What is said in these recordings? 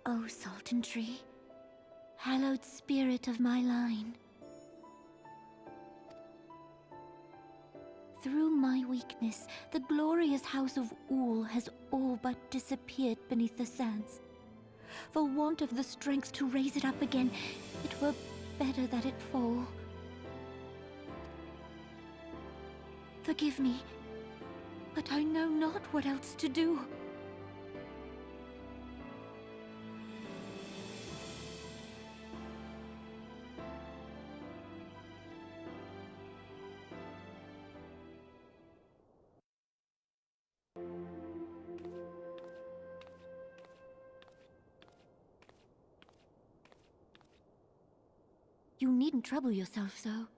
O Sultan Tree, hallowed spirit of my line. Through my weakness, the glorious house of Ul has all but disappeared beneath the sands. For want of the strength to raise it up again, it were better that it fall. Forgive me, but I know not what else to do. You needn't trouble yourself so.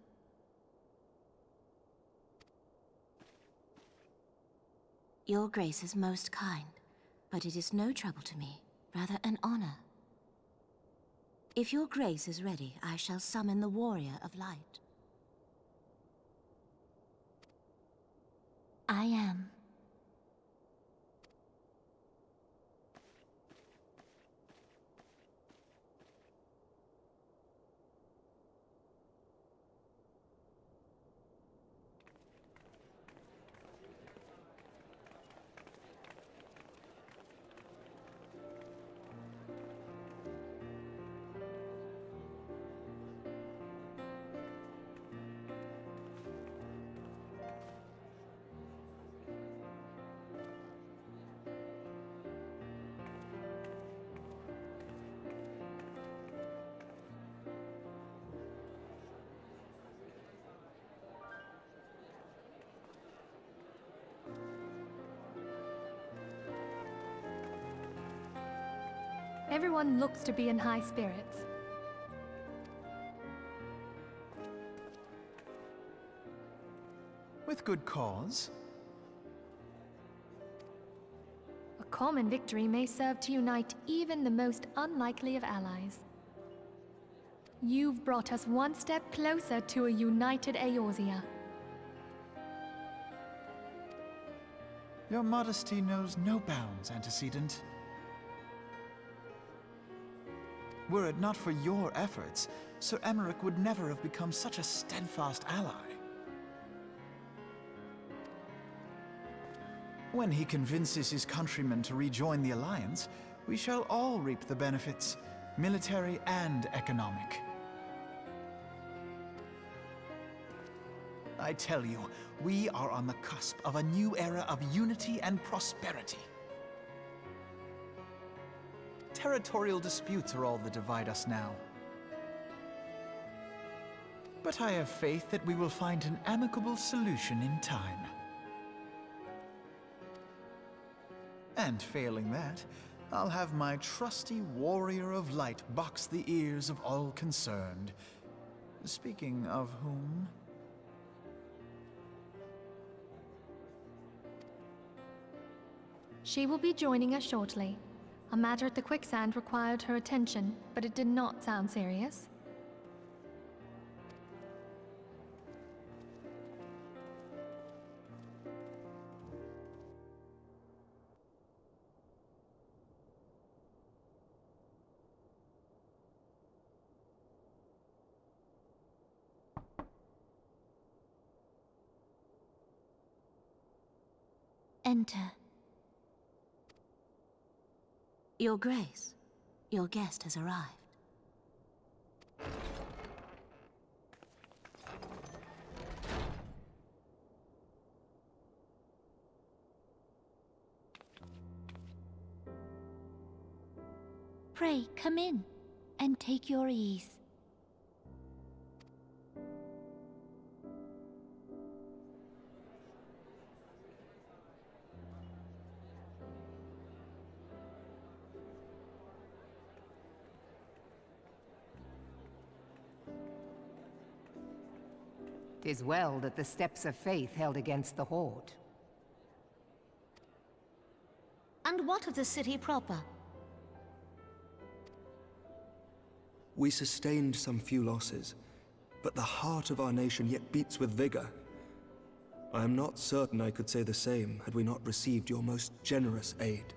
Your Grace is most kind, but it is no trouble to me, rather an honor. If your Grace is ready, I shall summon the Warrior of Light. I am. Everyone looks to be in high spirits. With good cause. A common victory may serve to unite even the most unlikely of allies. You've brought us one step closer to a united Eorzea. Your modesty knows no bounds, antecedent. Were it not for your efforts, Sir Emmerich would never have become such a steadfast ally. When he convinces his countrymen to rejoin the Alliance, we shall all reap the benefits, military and economic. I tell you, we are on the cusp of a new era of unity and prosperity. Territorial disputes are all that divide us now. But I have faith that we will find an amicable solution in time. And failing that, I'll have my trusty Warrior of Light box the ears of all concerned. Speaking of whom... She will be joining us shortly. A matter at the quicksand required her attention, but it did not sound serious. Enter. Your Grace, your guest has arrived. Pray, come in, and take your ease. "'Tis well that the steps of faith held against the Horde." And what of the city proper? We sustained some few losses, but the heart of our nation yet beats with vigor. I am not certain I could say the same had we not received your most generous aid.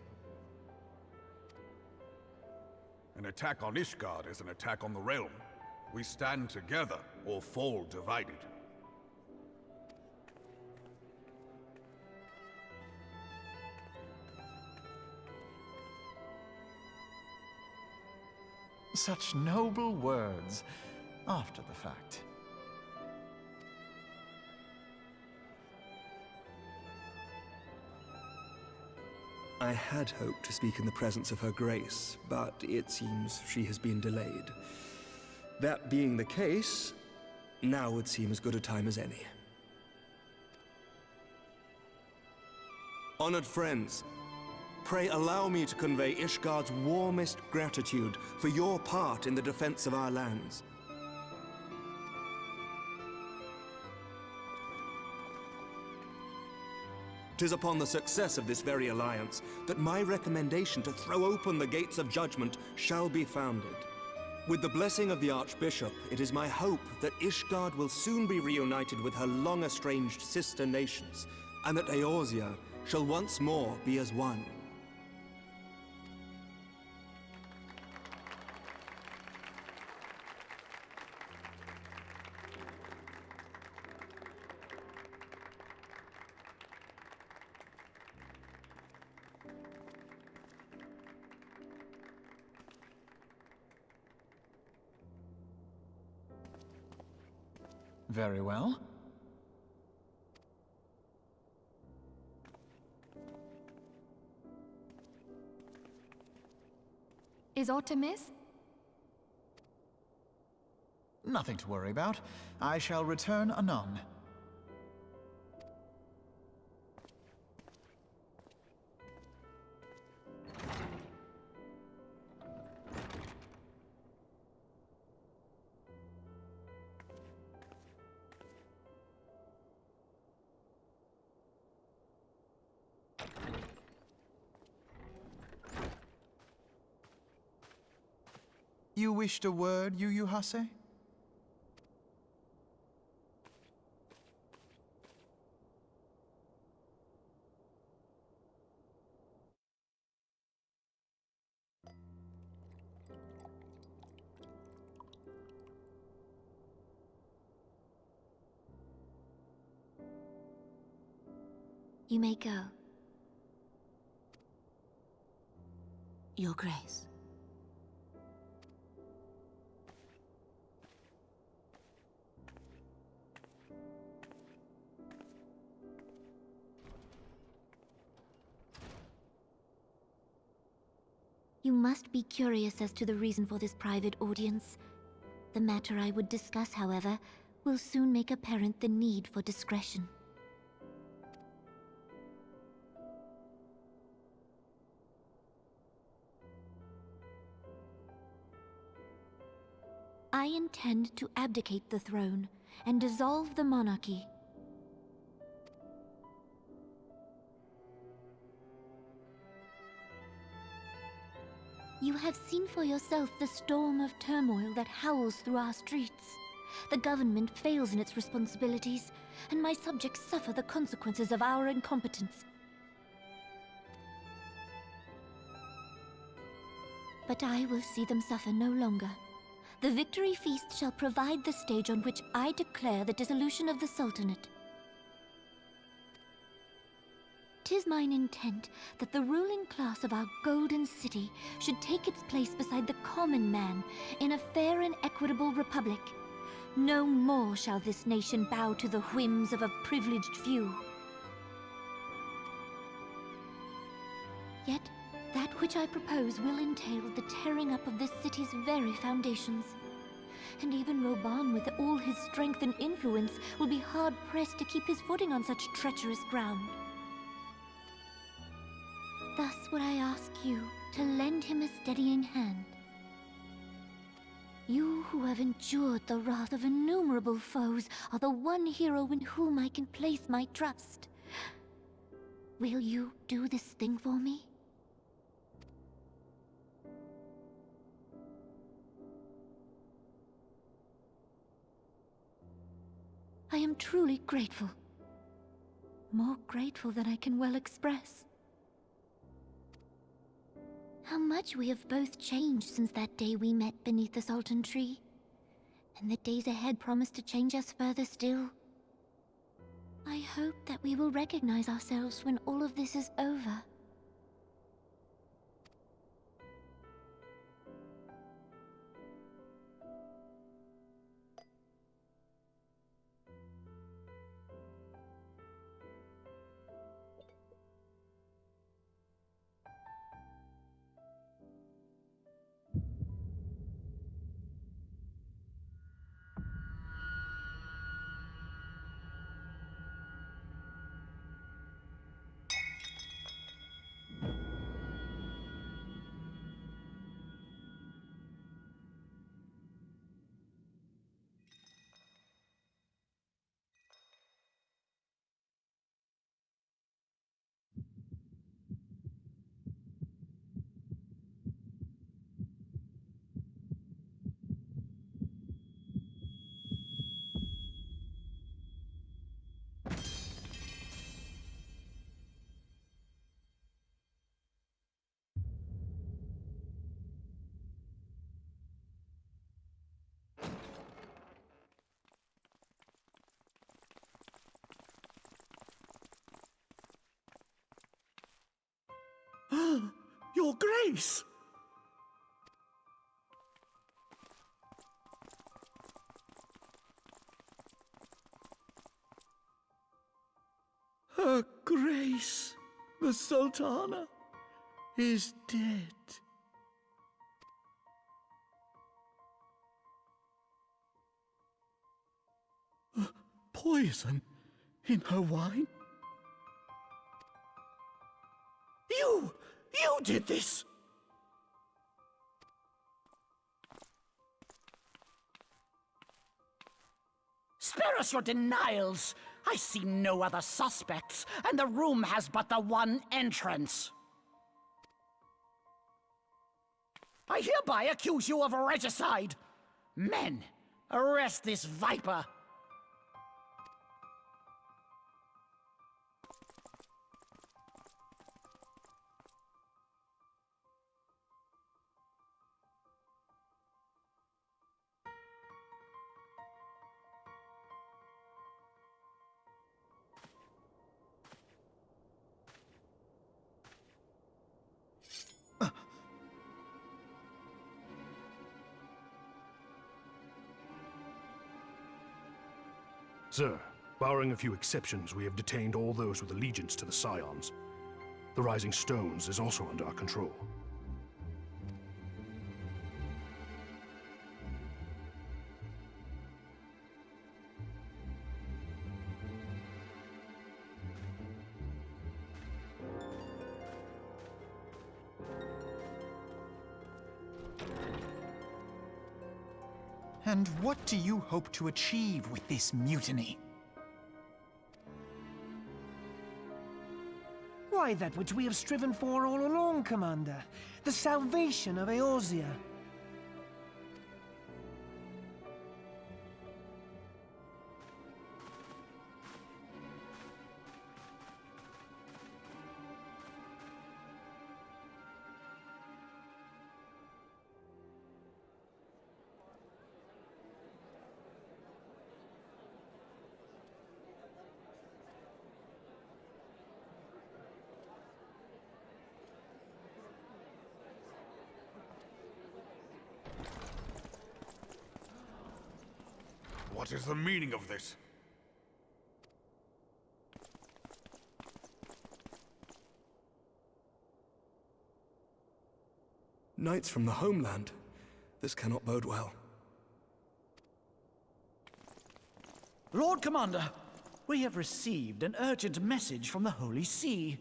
An attack on Ishgard is an attack on the realm. We stand together or fall divided. Such noble words after the fact. I had hoped to speak in the presence of Her Grace, but it seems she has been delayed. That being the case, now would seem as good a time as any. Honored friends, pray allow me to convey Ishgard's warmest gratitude for your part in the defense of our lands. 'Tis upon the success of this very alliance that my recommendation to throw open the gates of judgment shall be founded. With the blessing of the Archbishop, it is my hope that Ishgard will soon be reunited with her long-estranged sister nations, and that Eorzea shall once more be as one. Very well. Is aught amiss? Nothing to worry about. I shall return anon. You wished a word, Yu Hase? You may go. Your Grace. You must be curious as to the reason for this private audience. The matter I would discuss, however, will soon make apparent the need for discretion. I intend to abdicate the throne and dissolve the monarchy. You have seen for yourself the storm of turmoil that howls through our streets. The government fails in its responsibilities, and my subjects suffer the consequences of our incompetence. But I will see them suffer no longer. The victory feast shall provide the stage on which I declare the dissolution of the Sultanate. 'Tis mine intent that the ruling class of our golden city should take its place beside the common man in a fair and equitable republic. No more shall this nation bow to the whims of a privileged few. Yet, that which I propose will entail the tearing up of this city's very foundations. And even Roban, with all his strength and influence, will be hard-pressed to keep his footing on such treacherous ground. Thus would I ask you to lend him a steadying hand. You who have endured the wrath of innumerable foes are the one hero in whom I can place my trust. Will you do this thing for me? I am truly grateful. More grateful than I can well express. How much we have both changed since that day we met beneath the Sultan tree. And the days ahead promise to change us further still. I hope that we will recognize ourselves when all of this is over. Your Grace! Her Grace, the Sultana, is dead. Poison in her wine? You did this! Spare us your denials! I see no other suspects, and the room has but the one entrance. I hereby accuse you of regicide! Men, arrest this viper! Sir, barring a few exceptions, we have detained all those with allegiance to the Scions. The Rising Stones is also under our control. And what do you hope to achieve with this mutiny? Why, that which we have striven for all along, Commander. The salvation of Eorzea. What is the meaning of this? Knights from the homeland. This cannot bode well. Lord Commander, we have received an urgent message from the Holy See.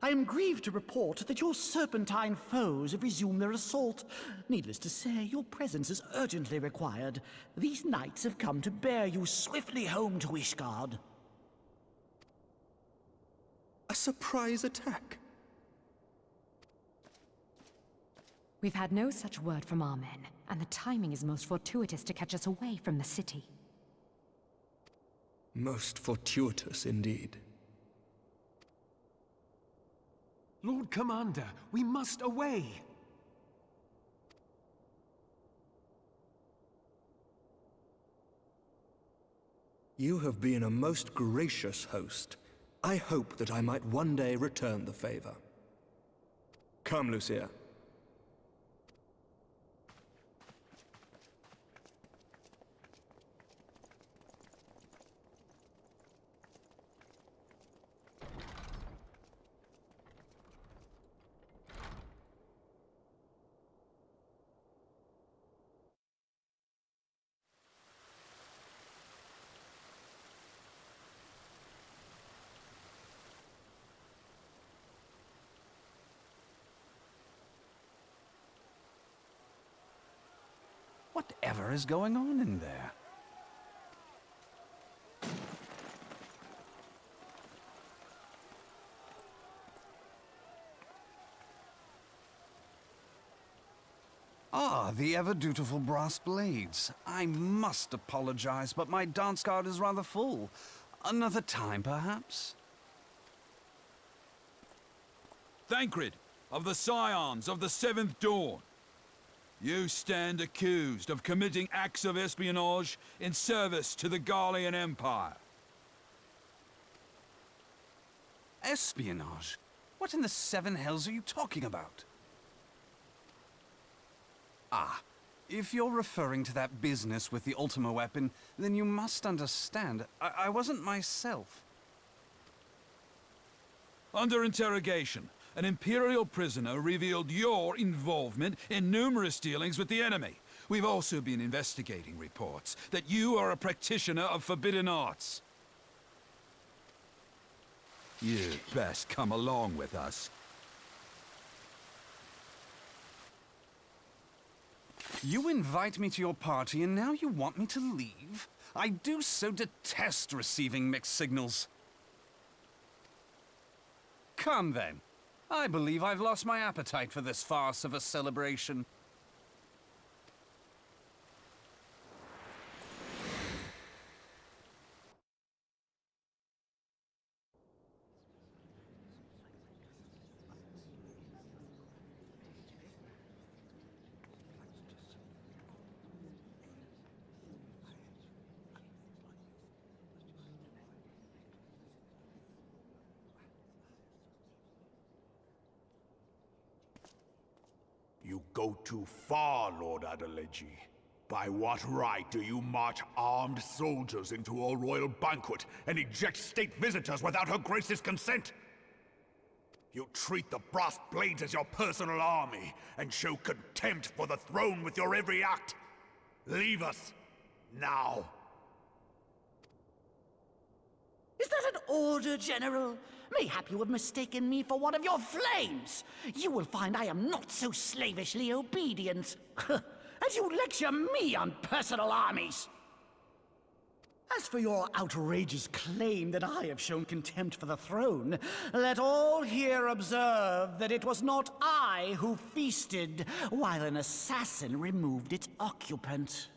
I am grieved to report that your serpentine foes have resumed their assault. Needless to say, your presence is urgently required. These knights have come to bear you swiftly home to Ishgard. A surprise attack? We've had no such word from our men, and the timing is most fortuitous to catch us away from the city. Most fortuitous indeed. Lord Commander, we must away! You have been a most gracious host. I hope that I might one day return the favor. Come, Lucia. Whatever is going on in there? Ah, the ever-dutiful brass blades. I must apologize, but my dance card is rather full. Another time, perhaps? Thancred, of the Scions of the Seventh Dawn. You stand accused of committing acts of espionage in service to the Garlean Empire. Espionage? What in the seven hells are you talking about? Ah, if you're referring to that business with the Ultima weapon, then you must understand, I wasn't myself. Under interrogation, an Imperial prisoner revealed your involvement in numerous dealings with the enemy. We've also been investigating reports that you are a practitioner of forbidden arts. You'd best come along with us. You invite me to your party and now you want me to leave? I do so detest receiving mixed signals. Come then. I believe I've lost my appetite for this farce of a celebration. You go too far, Lord Adeleji. By what right do you march armed soldiers into a royal banquet and eject state visitors without her grace's consent? You treat the brass blades as your personal army and show contempt for the throne with your every act. Leave us, now. Is that an order, General? Mayhap you have mistaken me for one of your flames. You will find I am not so slavishly obedient. As you lecture me on personal armies. As for your outrageous claim that I have shown contempt for the throne, let all here observe that it was not I who feasted while an assassin removed its occupant.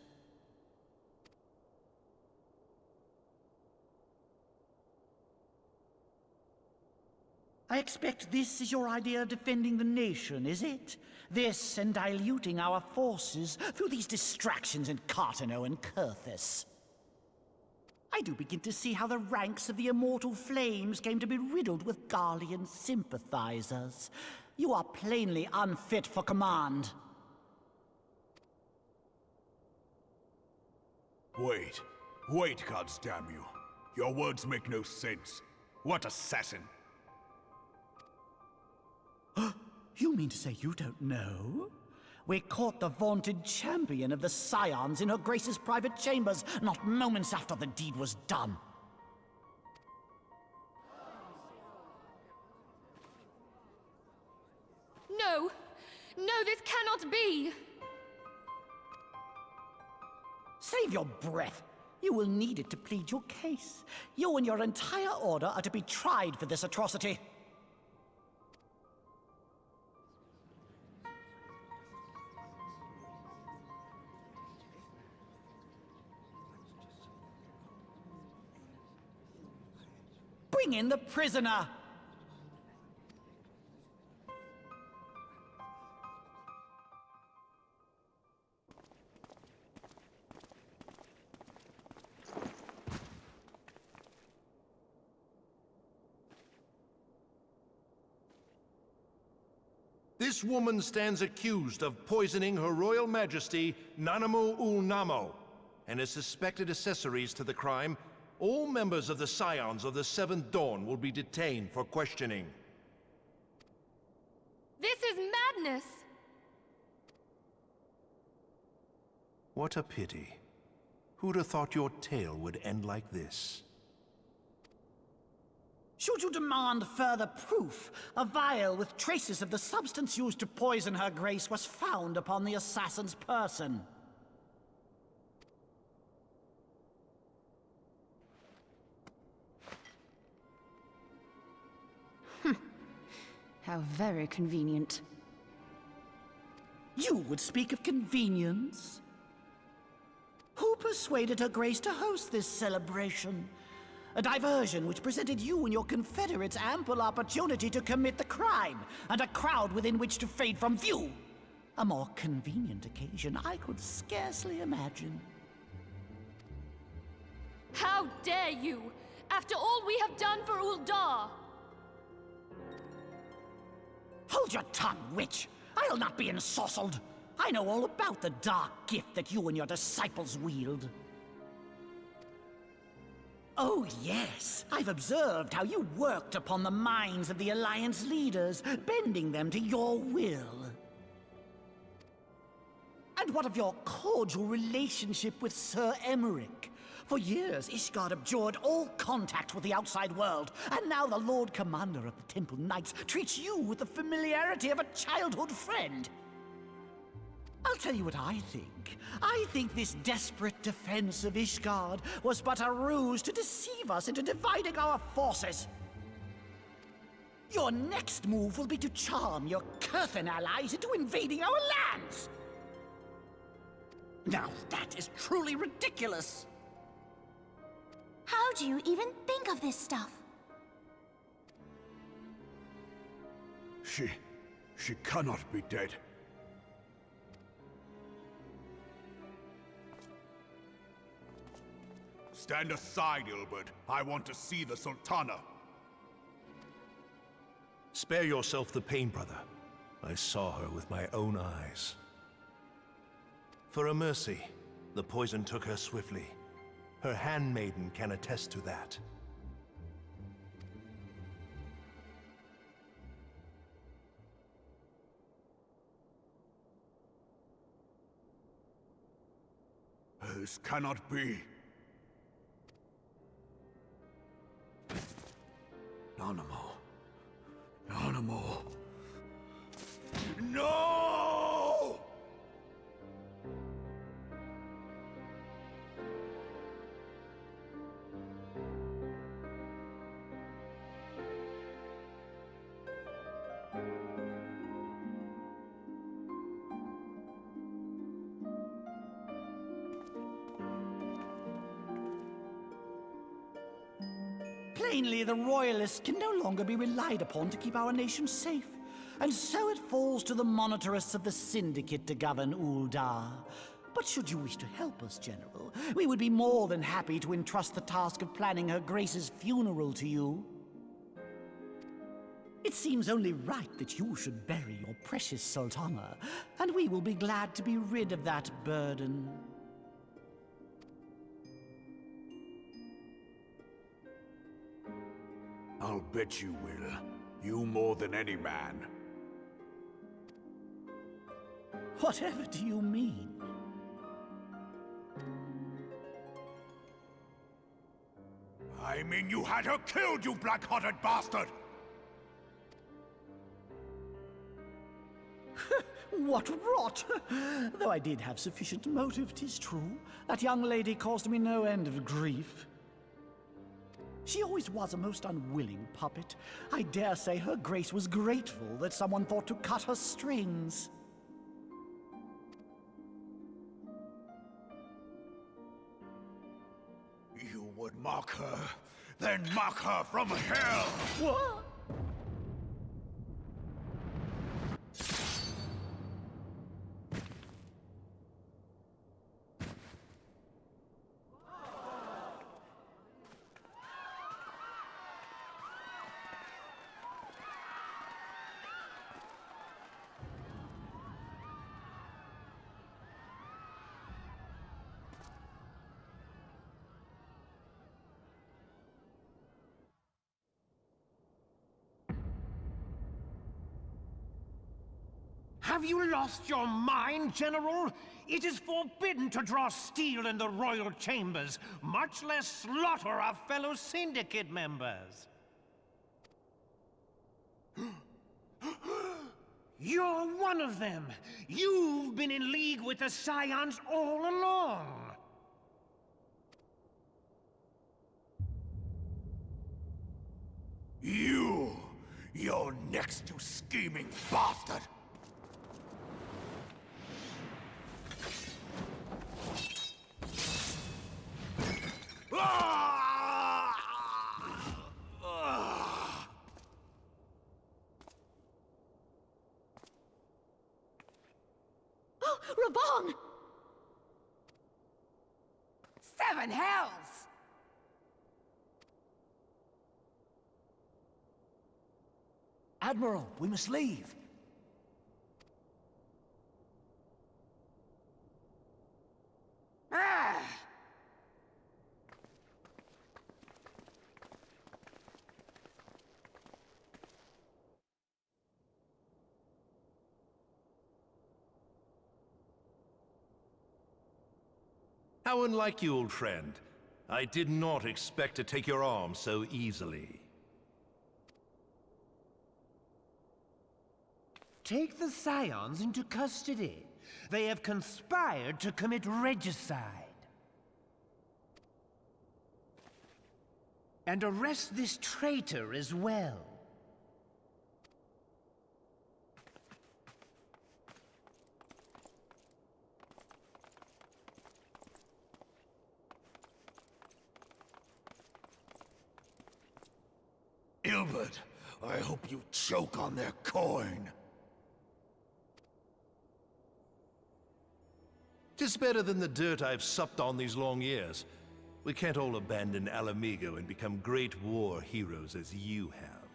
I expect this is your idea of defending the nation, is it? This and diluting our forces through these distractions in Cartano and Kurthus. I do begin to see how the ranks of the Immortal Flames came to be riddled with Garlean sympathizers. You are plainly unfit for command. Wait, goddamn you. Your words make no sense. What assassin? You mean to say you don't know? We caught the vaunted champion of the Scions in her Grace's private chambers, not moments after the deed was done. No! No, this cannot be! Save your breath. You will need it to plead your case. You and your entire order are to be tried for this atrocity. Bring in the prisoner! This woman stands accused of poisoning Her Royal Majesty Nanamu ul Namo, and as suspected accessories to the crime, all members of the Scions of the Seventh Dawn will be detained for questioning. This is madness! What a pity. Who'd have thought your tale would end like this? Should you demand further proof, a vial with traces of the substance used to poison Her Grace was found upon the assassin's person. How very convenient. You would speak of convenience? Who persuaded Her Grace to host this celebration? A diversion which presented you and your confederates ample opportunity to commit the crime, and a crowd within which to fade from view. A more convenient occasion I could scarcely imagine. How dare you! After all we have done for Uldar! Hold your tongue, witch! I'll not be ensorcelled! I know all about the dark gift that you and your disciples wield. Oh, yes. I've observed how you worked upon the minds of the Alliance leaders, bending them to your will. And what of your cordial relationship with Sir Emmerich? For years, Ishgard abjured all contact with the outside world, and now the Lord Commander of the Temple Knights treats you with the familiarity of a childhood friend. I'll tell you what I think. I think this desperate defense of Ishgard was but a ruse to deceive us into dividing our forces. Your next move will be to charm your Kurthan allies into invading our lands! Now that is truly ridiculous! How do you even think of this stuff? She cannot be dead. Stand aside, Ilbert. I want to see the Sultana. Spare yourself the pain, brother. I saw her with my own eyes. For a mercy, the poison took her swiftly. Her handmaiden can attest to that. This cannot be. Nanamu. Nanamu. No! Plainly, the Royalists can no longer be relied upon to keep our nation safe. And so it falls to the monitorists of the Syndicate to govern Uldar. But should you wish to help us, General, we would be more than happy to entrust the task of planning Her Grace's funeral to you. It seems only right that you should bury your precious Sultana, and we will be glad to be rid of that burden. I'll bet you will. You more than any man. Whatever do you mean? I mean you had her killed, you black-hearted bastard! What rot! Though I did have sufficient motive, 'tis true. That young lady caused me no end of grief. She always was a most unwilling puppet. I dare say Her Grace was grateful that someone thought to cut her strings. You would mock her, then mock her from hell! What? Have you lost your mind, General? It is forbidden to draw steel in the royal chambers, much less slaughter our fellow syndicate members. You're one of them! You've been in league with the Scions all along! You're next, you scheming bastard! Oh, Raban! 7 hells! Admiral, we must leave. Ah! How unlike you, old friend. I did not expect to take your arm so easily. Take the Scions into custody. They have conspired to commit regicide. And arrest this traitor as well. Ilbert, I hope you choke on their coin. 'Tis better than the dirt I've supped on these long years. We can't all abandon Alamigo and become great war heroes as you have.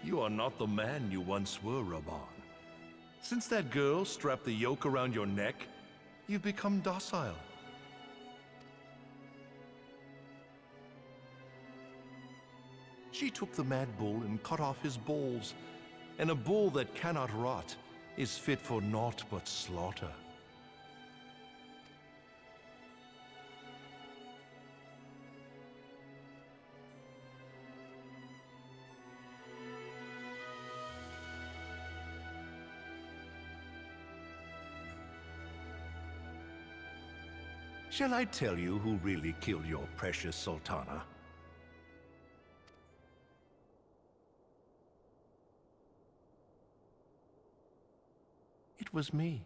You are not the man you once were, Raban. Since that girl strapped the yoke around your neck, you've become docile. She took the mad bull and cut off his balls, and a bull that cannot rot is fit for naught but slaughter. Shall I tell you who really killed your precious Sultana? It was me.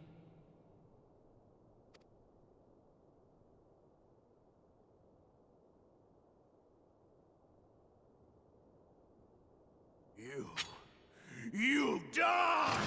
You die!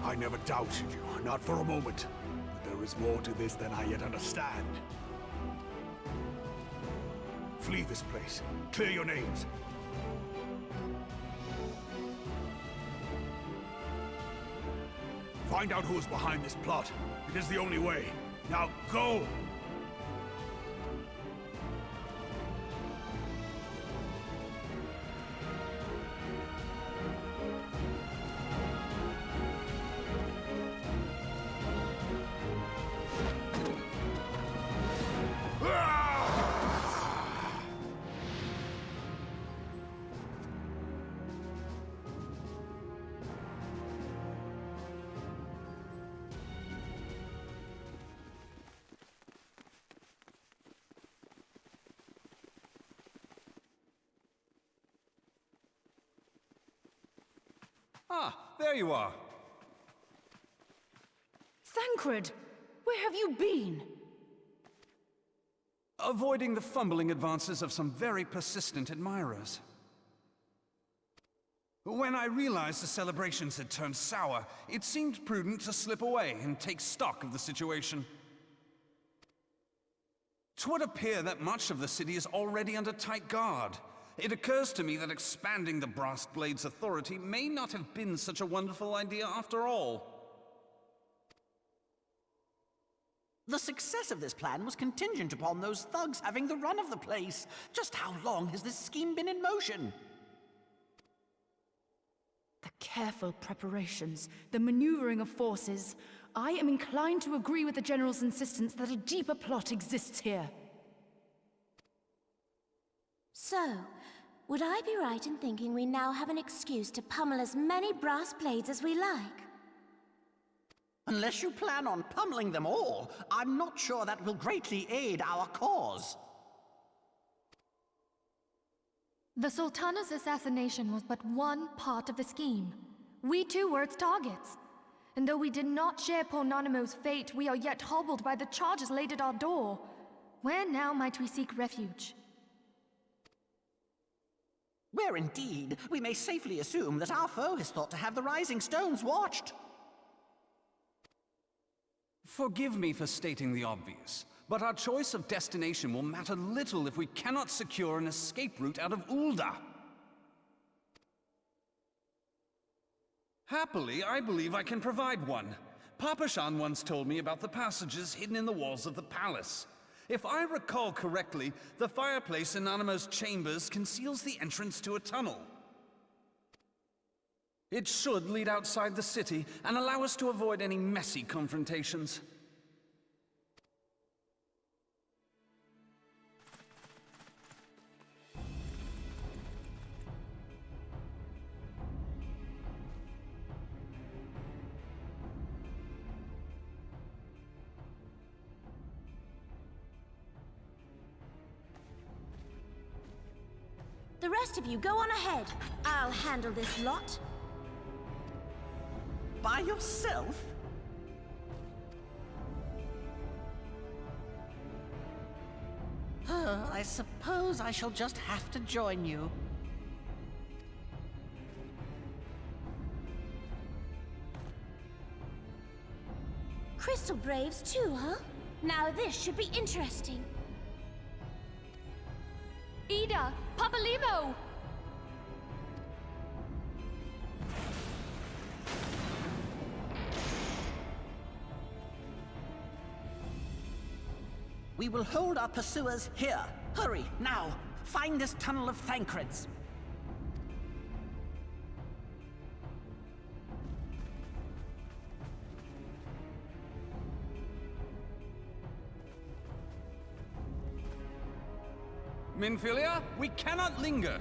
I never doubted you, not for a moment. But there is more to this than I yet understand. Flee this place. Clear your names. Find out who is behind this plot. It is the only way. Now go! Ah, there you are. Thancred, where have you been? Avoiding the fumbling advances of some very persistent admirers. When I realized the celebrations had turned sour, it seemed prudent to slip away and take stock of the situation. 'Twould appear that much of the city is already under tight guard. It occurs to me that expanding the Brass Blade's authority may not have been such a wonderful idea after all. The success of this plan was contingent upon those thugs having the run of the place. Just how long has this scheme been in motion? The careful preparations, the maneuvering of forces. I am inclined to agree with the General's insistence that a deeper plot exists here. So, would I be right in thinking we now have an excuse to pummel as many brass blades as we like? Unless you plan on pummeling them all, I'm not sure that will greatly aid our cause. The Sultana's assassination was but one part of the scheme. We too were its targets. And though we did not share poor Nanamo's fate, we are yet hobbled by the charges laid at our door. Where now might we seek refuge? Where indeed, we may safely assume that our foe is thought to have the Rising Stones watched. Forgive me for stating the obvious, but our choice of destination will matter little if we cannot secure an escape route out of Ulda. Happily, I believe I can provide one. Papashan once told me about the passages hidden in the walls of the palace. If I recall correctly, the fireplace in Nanamo's chambers conceals the entrance to a tunnel. It should lead outside the city and allow us to avoid any messy confrontations. The rest of you go on ahead. I'll handle this lot. By yourself? I suppose I shall just have to join you. Crystal Braves too, huh? Now this should be interesting. Ida! Papalimo! We will hold our pursuers here. Hurry, now! Find this tunnel of Thancred's. Minfilia, we cannot linger.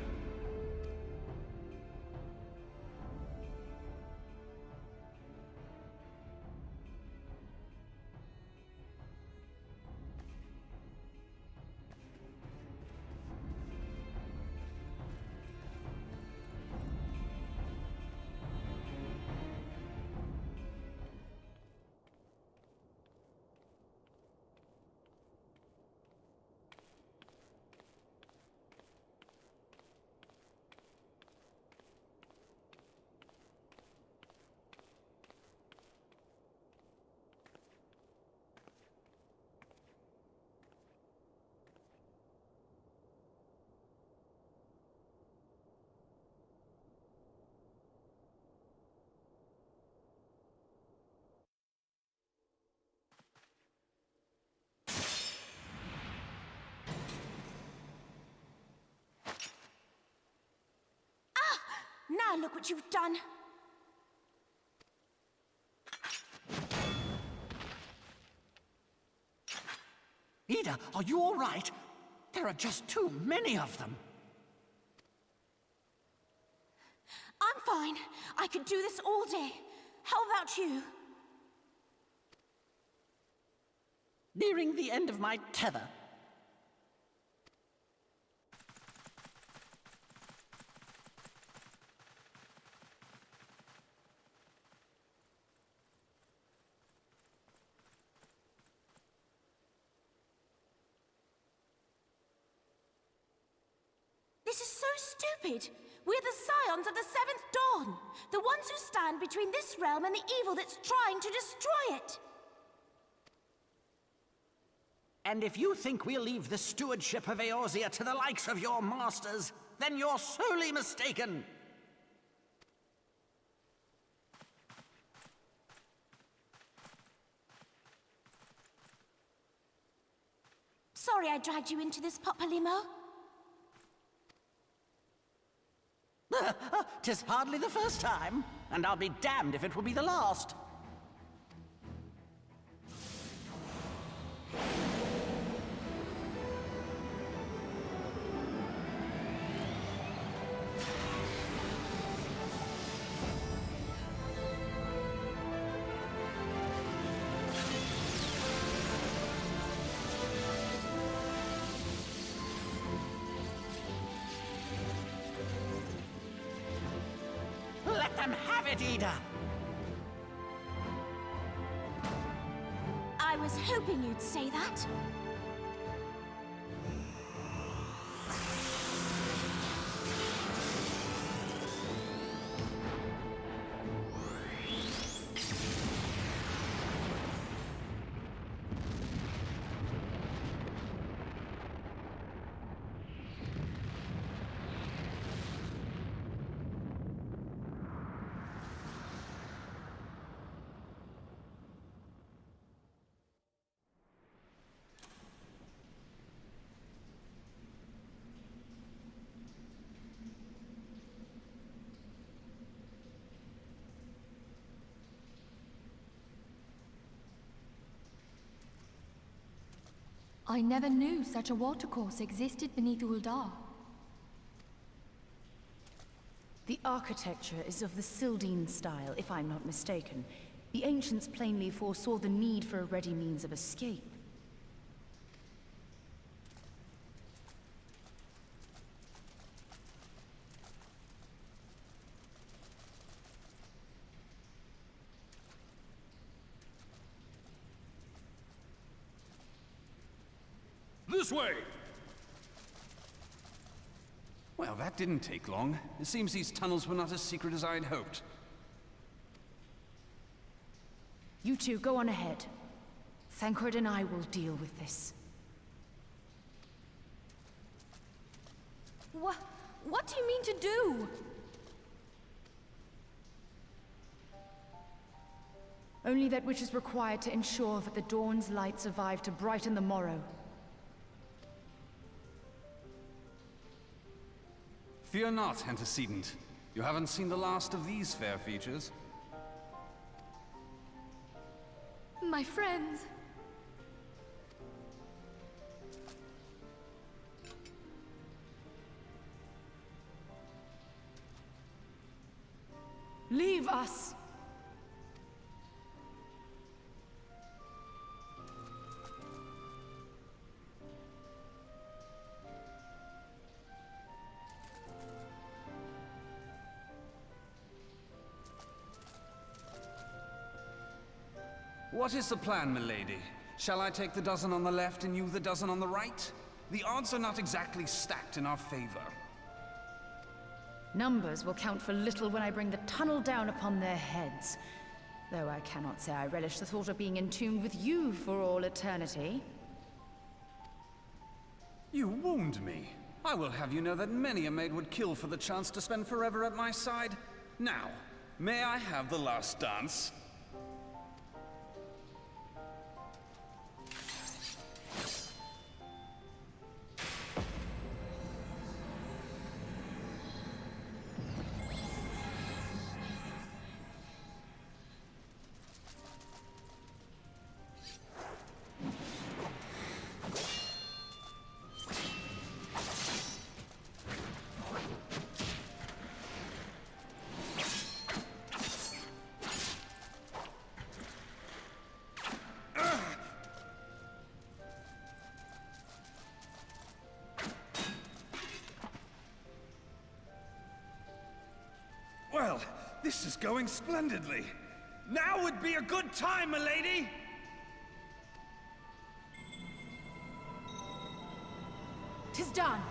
Now look what you've done. Ida, are you all right? There are just too many of them. I'm fine. I could do this all day. How about you? Nearing the end of my tether. This is so stupid! We're the scions of the Seventh Dawn, the ones who stand between this realm and the evil that's trying to destroy it. And if you think we'll leave the stewardship of Eorzea to the likes of your masters, then you're sorely mistaken. Sorry I dragged you into this, Popolimo. 'Tis hardly the first time, and I'll be damned if it will be the last. Let them have it, Ida! I was hoping you'd say that. I never knew such a watercourse existed beneath Uldar. The architecture is of the Sildine style, if I'm not mistaken. The ancients plainly foresaw the need for a ready means of escape. This way! Well, that didn't take long. It seems these tunnels were not as secret as I had hoped. You two, go on ahead. Thancred and I will deal with this. What do you mean to do? Only that which is required to ensure that the dawn's light survive to brighten the morrow. Fear not, antecedent. You haven't seen the last of these fair features. My friends. Leave us! What is the plan, milady? Shall I take the dozen on the left and you the dozen on the right? The odds are not exactly stacked in our favor. Numbers will count for little when I bring the tunnel down upon their heads. Though I cannot say I relish the thought of being entombed with you for all eternity. You wound me. I will have you know that many a maid would kill for the chance to spend forever at my side. Now, may I have the last dance? Well, this is going splendidly. Now would be a good time, milady! "'Tis done.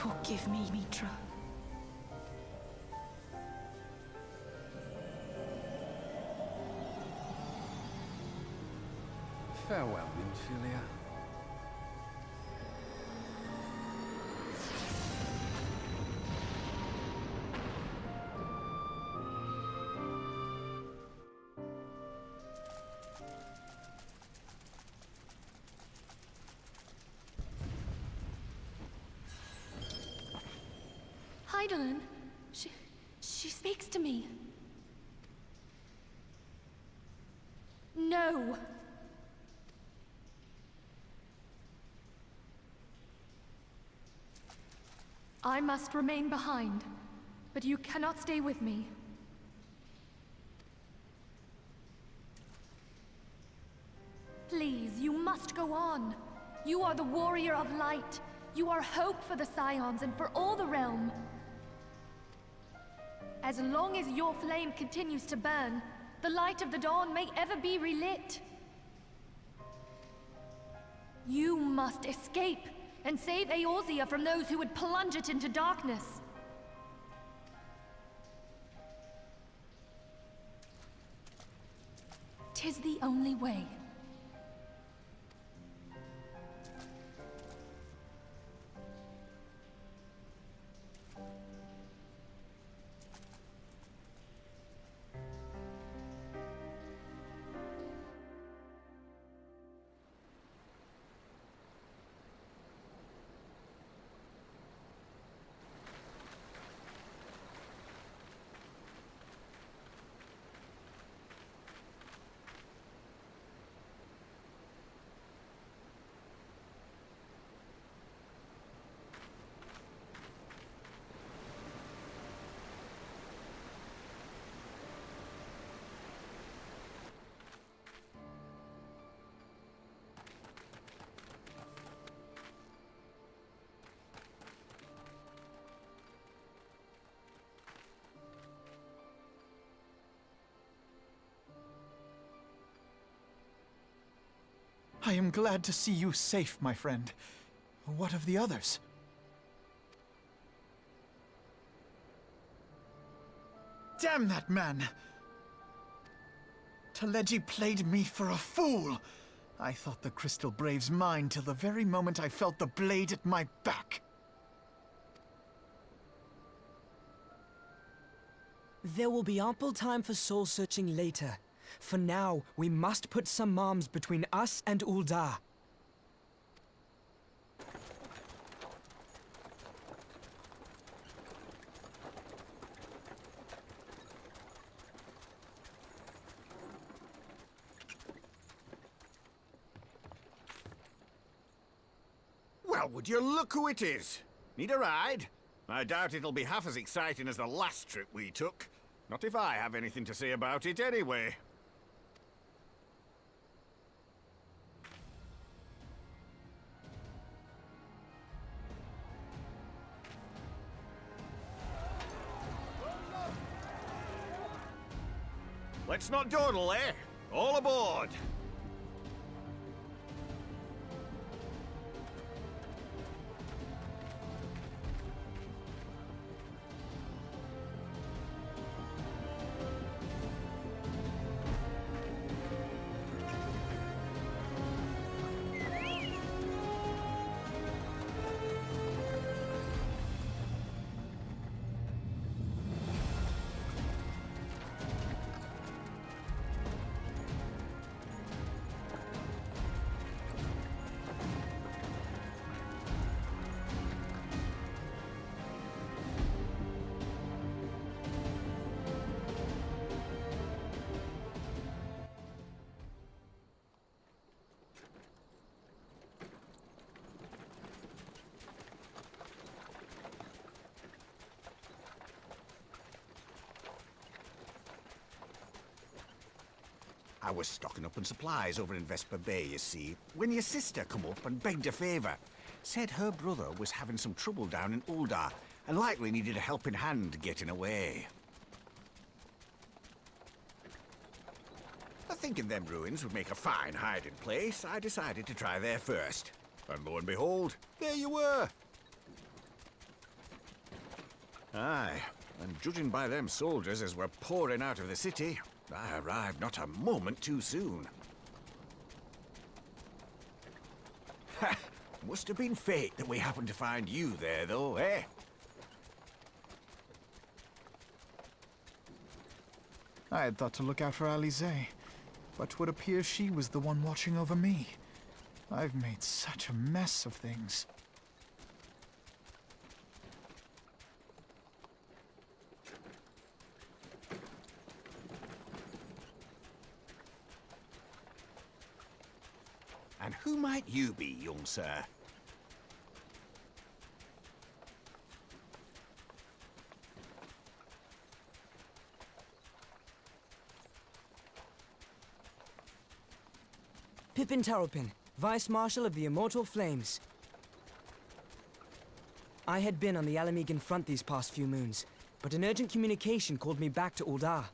Forgive me, Mitra. Farewell, Nymphilia. Heidelin, she speaks to me. No. I must remain behind, but you cannot stay with me. Please, you must go on. You are the warrior of light. You are hope for the Scions and for all the realm. As long as your flame continues to burn, the light of the dawn may ever be relit. You must escape and save Eorzea from those who would plunge it into darkness. "'Tis the only way. I am glad to see you safe, my friend. What of the others? Damn that man! Taleji played me for a fool! I thought the Crystal Brave's mine till the very moment I felt the blade at my back. There will be ample time for soul-searching later. For now, we must put some arms between us and Ul'dah. Well, would you look who it is? Need a ride? I doubt it'll be half as exciting as the last trip we took. Not if I have anything to say about it anyway. Let's not dawdle, eh? All aboard! I was stocking up on supplies over in Vesper Bay, you see, when your sister come up and begged a favour. Said her brother was having some trouble down in Ul'dah, and likely needed a helping hand getting away. Thinking them ruins would make a fine hiding place, I decided to try there first. And lo and behold, there you were! Aye, and judging by them soldiers as were pouring out of the city, I arrived not a moment too soon. Ha! Must have been fate that we happened to find you there, though, eh? I had thought to look out for Alize, but would appear she was the one watching over me. I've made such a mess of things. And who might you be, young sir? Pippin Taropin, Vice Marshal of the Immortal Flames. I had been on the Alamegan front these past few moons, but an urgent communication called me back to Uldar.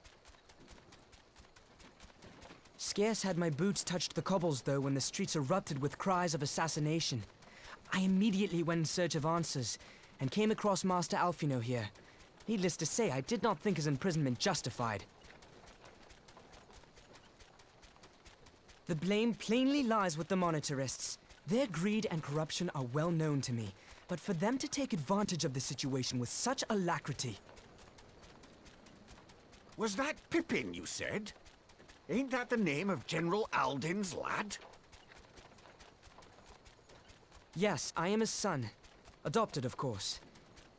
Scarce had my boots touched the cobbles, though, when the streets erupted with cries of assassination. I immediately went in search of answers, and came across Master Alfino here. Needless to say, I did not think his imprisonment justified. The blame plainly lies with the Monitarists. Their greed and corruption are well known to me, but for them to take advantage of the situation with such alacrity... Was that Pippin, you said? Ain't that the name of General Alden's lad? Yes, I am his son. Adopted, of course.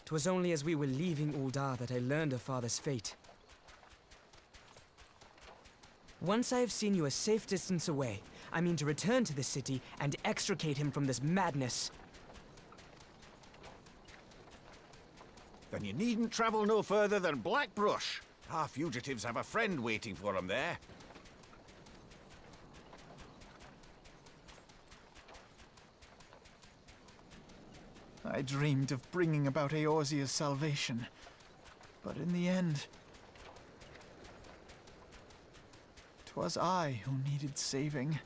'Twas only as we were leaving Uldar that I learned of father's fate. Once I have seen you a safe distance away, I mean to return to the city and extricate him from this madness. Then you needn't travel no further than Blackbrush. Our fugitives have a friend waiting for them there. I dreamed of bringing about Eorzea's salvation, but in the end, 'twas I who needed saving.